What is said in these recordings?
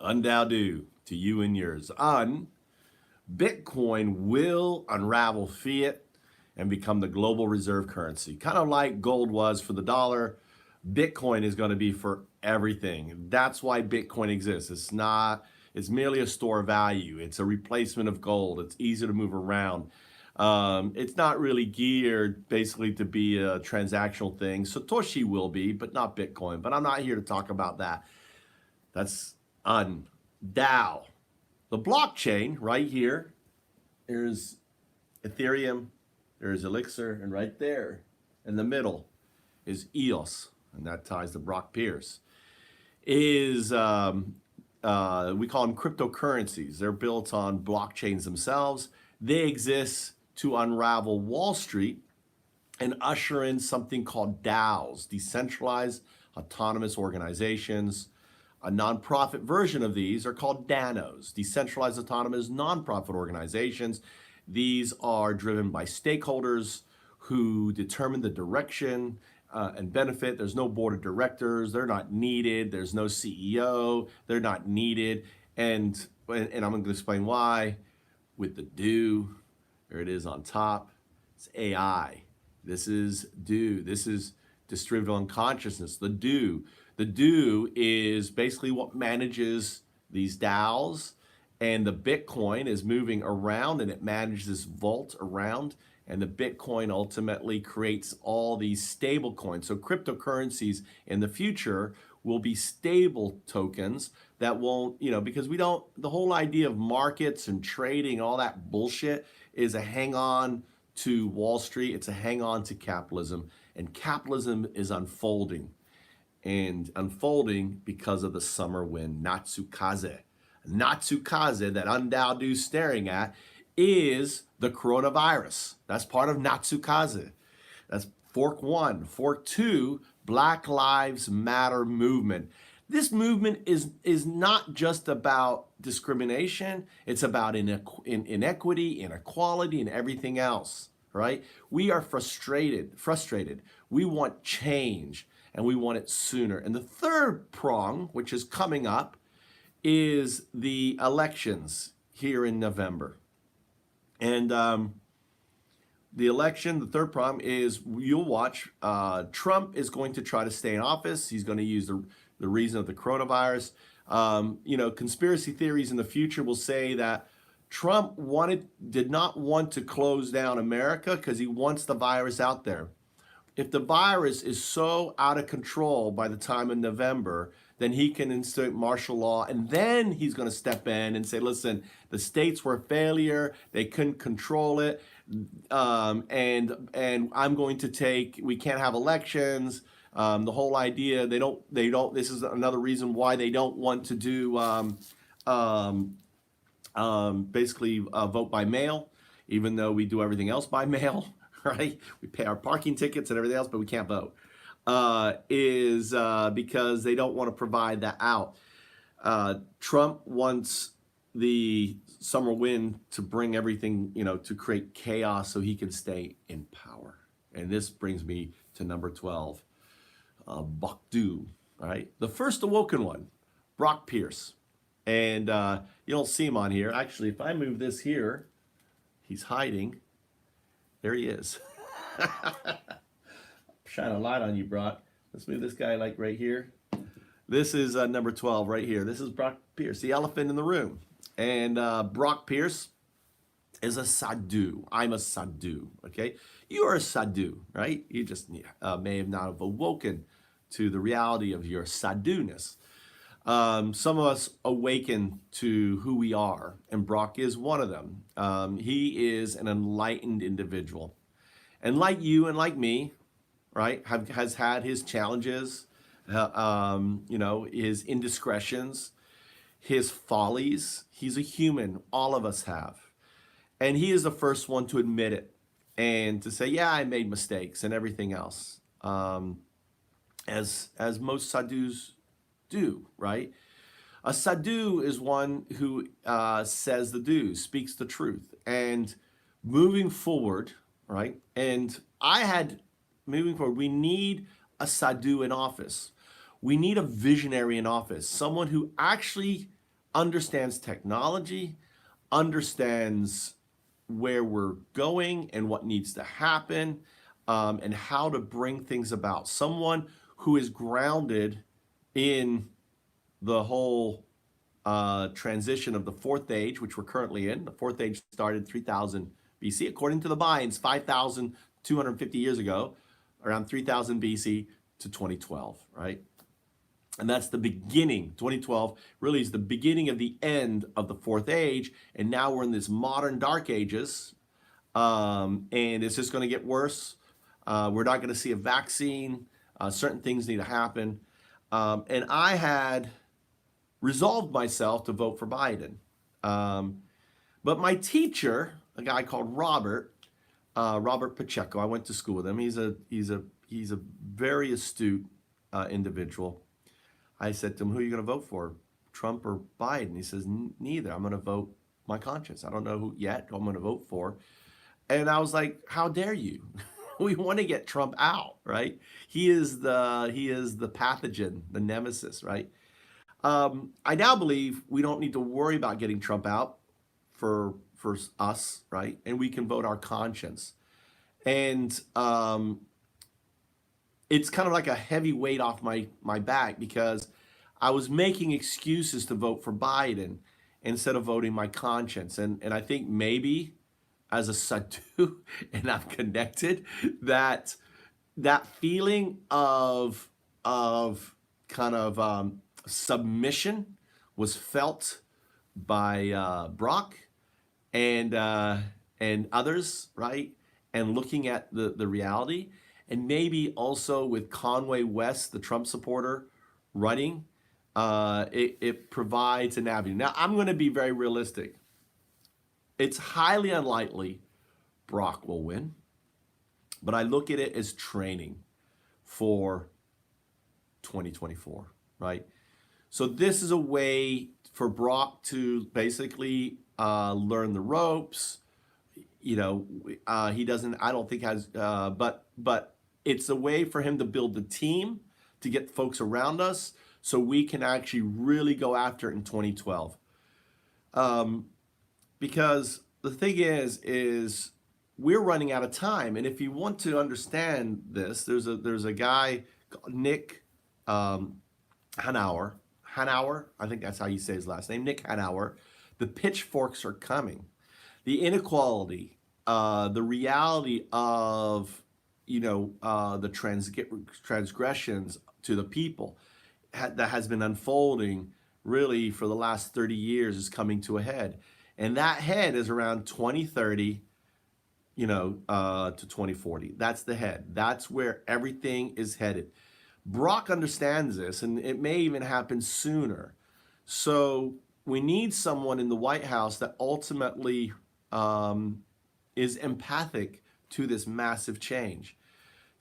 UnDaoDu to you and yours. Bitcoin will unravel fiat and become the global reserve currency. Kind of like gold was for the dollar, Bitcoin is going to be for everything. That's why Bitcoin exists. It's merely a store of value. It's a replacement of gold. It's easy to move around. It's not really geared basically to be a transactional thing. Satoshi will be, but not Bitcoin. But I'm not here to talk about that. That's UnDAO. The blockchain right here, there's Ethereum, there's Elixir, and right there in the middle is EOS, and that ties to Brock Pierce. We call them cryptocurrencies. They're built on blockchains themselves. They exist to unravel Wall Street and usher in something called DAOs, decentralized autonomous organizations. A nonprofit version of these are called DANOs, decentralized autonomous nonprofit organizations. These are driven by stakeholders who determine the direction and benefit. There's no board of directors. They're not needed. There's no CEO. They're not needed. And I'm going to explain why. With the do, there it is on top. It's AI. This is do. This is distributed unconsciousness. The do. The do is basically what manages these DAOs, and the Bitcoin is moving around and it manages this vault around, and the Bitcoin ultimately creates all these stable coins. So cryptocurrencies in the future will be stable tokens that won't, because the whole idea of markets and trading, all that bullshit is a hang on to Wall Street. It's a hang on to capitalism, and capitalism is unfolding. And unfolding because of the summer wind, Natsukaze. Natsukaze, that UnDaoDu staring at, is the coronavirus. That's part of Natsukaze. That's fork one. Fork two, Black Lives Matter movement. This movement is not just about discrimination. It's about inequity, inequality, and everything else, right? We are frustrated. We want change, and we want it sooner. And the third prong, which is coming up, is the elections here in November. And the election, the third prong is, you'll watch, Trump is going to try to stay in office. He's going to use the reason of the coronavirus. Conspiracy theories in the future will say that Trump did not want to close down America because he wants the virus out there. If the virus is so out of control by the time of November, then he can insert martial law, and then he's going to step in and say, listen, the states were a failure. They couldn't control it. And I'm going to we can't have elections. The whole idea, this is another reason why they don't want to do basically vote by mail, even though we do everything else by mail. Right? We pay our parking tickets and everything else, but we can't vote, because they don't want to provide that out. Trump wants the summer wind to bring everything, to create chaos so he can stay in power. And this brings me to number 12, UnDaoDu, right? The first awoken one, Brock Pierce. And you don't see him on here. Actually, if I move this here, he's hiding. There he is. Shine a light on you, Brock. Let's move this guy like right here. This is number 12 right here. This is Brock Pierce, the elephant in the room. And Brock Pierce is a Sahdu. I'm a Sahdu, okay? You are a Sahdu, right? You just may have not have awoken to the reality of your Sahduness. Some of us awaken to who we are, and Brock is one of them. He is an enlightened individual. And like you and like me, right, has had his challenges, his indiscretions, his follies. He's a human. All of us have. And he is the first one to admit it and to say, yeah, I made mistakes and everything else, as most Sadhus do, right? A Sahdu is one who says the do, speaks the truth, and moving forward, right? And moving forward, we need a Sahdu in office. We need a visionary in office, someone who actually understands technology, understands where we're going and what needs to happen, and how to bring things about. Someone who is grounded in the whole transition of the fourth age, which we're currently in. The fourth age started 3000 BC. According to the Mayans, 5,250 years ago, around 3000 BC to 2012, right? And that's the beginning. 2012 really is the beginning of the end of the fourth age. And now we're in this modern dark ages. And it's just going to get worse. We're not going to see a vaccine. Certain things need to happen. And I had resolved myself to vote for Biden. But my teacher, a guy called Robert Pacheco, I went to school with him. He's a very astute individual. I said to him, who are you going to vote for, Trump or Biden? He says, neither. I'm going to vote my conscience. I don't know who yet who I'm going to vote for. And I was like, how dare you? We want to get Trump out, right? He is the pathogen, the nemesis, right? I now believe we don't need to worry about getting Trump out for us, right? And we can vote our conscience. And it's kind of like a heavy weight off my back, because I was making excuses to vote for Biden instead of voting my conscience. And I think maybe as a Sahdu, and I'm connected, that feeling of kind of submission was felt by Brock and others, right? And looking at the reality. And maybe also with Conway West, the Trump supporter, running, it provides an avenue. Now, I'm going to be very realistic. It's highly unlikely Brock will win, but I look at it as training for 2024, right? So this is a way for Brock to basically learn the ropes. You know, he doesn't, I don't think has, but it's a way for him to build the team, to get folks around us, so we can actually really go after it in 2012. Because the thing is we're running out of time. And if you want to understand this, there's a guy called Nick Hanauer, I think that's how you say his last name, Nick Hanauer. The pitchforks are coming. The inequality, the reality of, the transgressions to the people that has been unfolding really for the last 30 years is coming to a head. And that head is around 2030, to 2040. That's the head. That's where everything is headed. Brock understands this, and it may even happen sooner. So we need someone in the White House that ultimately is empathic to this massive change.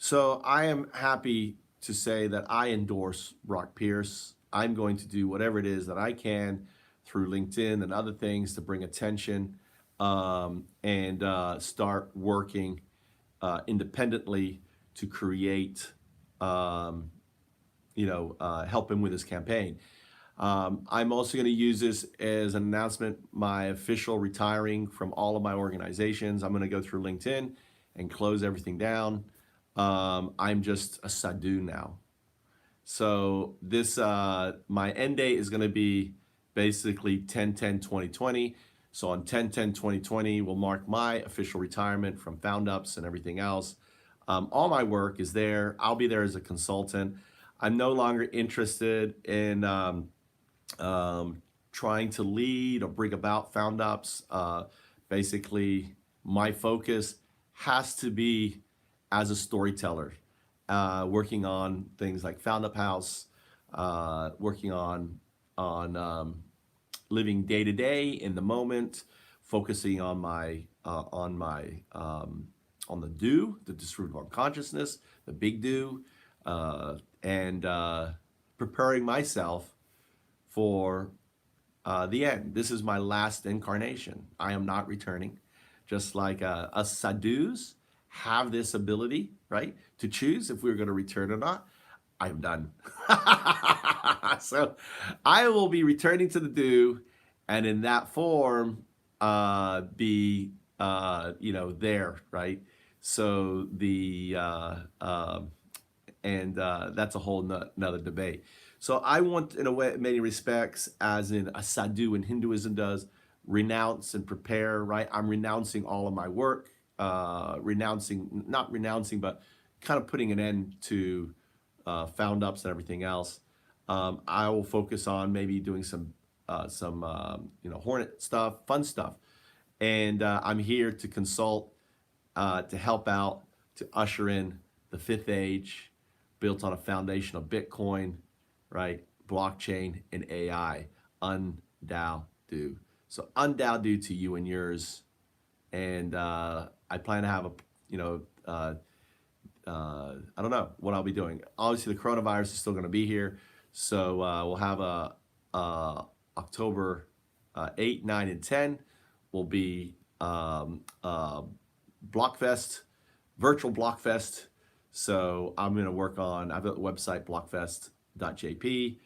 So I am happy to say that I endorse Brock Pierce. I'm going to do whatever it is that I can through LinkedIn and other things to bring attention and start working independently to create, help him with his campaign. I'm also going to use this as an announcement, my official retiring from all of my organizations. I'm going to go through LinkedIn and close everything down. I'm just a Sahdu now. So this, my end date is going to be basically 10/10/2020. So on 10/10/2020 will mark my official retirement from FoundUps and everything else. All my work is there. I'll be there as a consultant. I'm no longer interested in trying to lead or bring about FoundUps. Basically, my focus has to be as a storyteller, working on things like FoundUp House, working on living day to day in the moment, focusing on on the do, the disruptive consciousness, the big do, and preparing myself for the end. This is my last incarnation. I am not returning. Just like us Sahdus have this ability, right, to choose if we're going to return or not. I'm done. So I will be returning to the do, and in that form, be there, right? So that's a whole another debate. So I want, in a way, many respects, as in a Sahdu in Hinduism does, renounce and prepare, right? I'm renouncing all of my work, not renouncing, but kind of putting an end to found ups and everything else. I will focus on maybe doing some Hornet stuff, fun stuff, and I'm here to consult, to help out, to usher in the fifth age, built on a foundation of Bitcoin, right, blockchain, and AI. UnDaoDu. So UnDaoDu to you and yours, and I plan to have I don't know what I'll be doing. Obviously, the coronavirus is still going to be here, so we'll have October 8, 9, and 10 will be Blockfest, virtual Blockfest. So I'm going to work on, I've got the website blockfest.jp,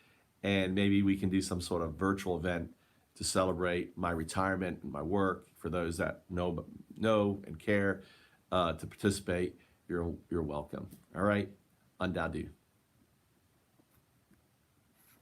and maybe we can do some sort of virtual event to celebrate my retirement and my work. For those that know and care to participate, you're welcome. All right, UnDaoDu.